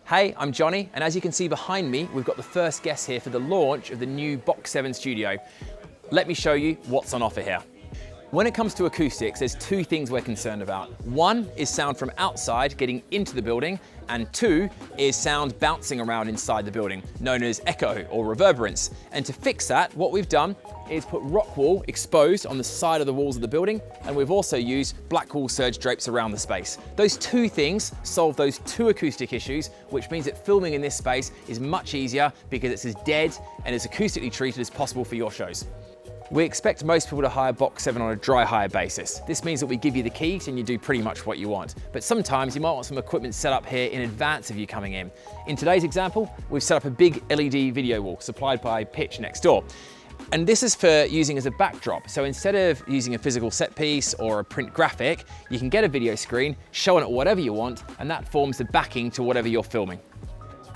Hey, I'm Johnny, and as you can see behind me, we've got the first guest here for the launch of the new Box7 studio. Let me show you what's on offer here. When it comes to acoustics, there's two things we're concerned about. One is sound from outside getting into the building, and two is sound bouncing around inside the building, known as echo or reverberance. And to fix that, what we've done is put rock wool exposed on the side of the walls of the building, and we've also used black wool serge drapes around the space. Those two things solve those two acoustic issues, which means that filming in this space is much easier because it's as dead and as acoustically treated as possible for your shows. We expect most people to hire Box7 on a dry hire basis. This means that we give you the keys and you do pretty much what you want. But sometimes you might want some equipment set up here in advance of you coming in. In today's example, we've set up a big LED video wall supplied by PYTCH next door. And this is for using as a backdrop. So instead of using a physical set piece or a print graphic, you can get a video screen, showing it whatever you want, and that forms the backing to whatever you're filming.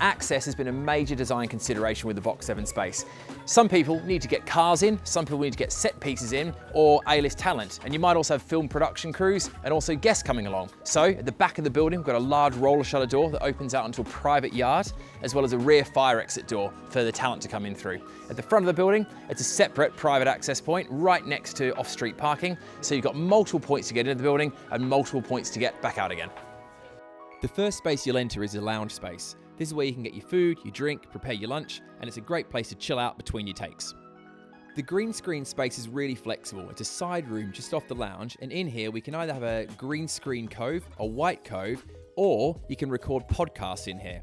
Access has been a major design consideration with the Box7 space. Some people need to get cars in, some people need to get set pieces in, or A-list talent. And you might also have film production crews and also guests coming along. So at the back of the building, we've got a large roller shutter door that opens out onto a private yard, as well as a rear fire exit door for the talent to come in through. At the front of the building, it's a separate private access point right next to off-street parking. So you've got multiple points to get into the building and multiple points to get back out again. The first space you'll enter is a lounge space. This is where you can get your food, your drink, prepare your lunch, and it's a great place to chill out between your takes. The green screen space is really flexible. It's a side room just off the lounge, and in here we can either have a green screen cove, a white cove, or you can record podcasts in here.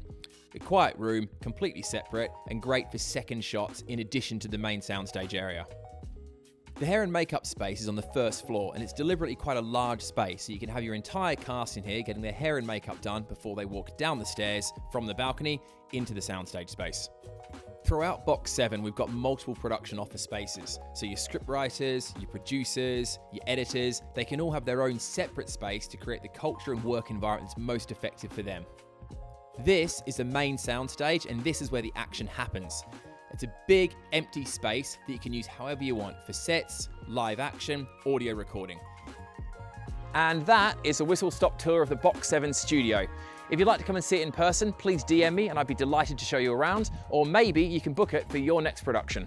A quiet room, completely separate, and great for second shots in addition to the main soundstage area. The hair and makeup space is on the first floor, and it's deliberately quite a large space, so you can have your entire cast in here getting their hair and makeup done before they walk down the stairs from the balcony into the soundstage space. Throughout Box7, we've got multiple production office spaces, so your script writers, your producers, your editors, they can all have their own separate space to create the culture and work environment that's most effective for them. This is the main soundstage, and this is where the action happens. It's a big, empty space that you can use however you want for sets, live action, audio recording. And that is a whistle-stop tour of the Box7 studio. If you'd like to come and see it in person, please DM me and I'd be delighted to show you around, or maybe you can book it for your next production.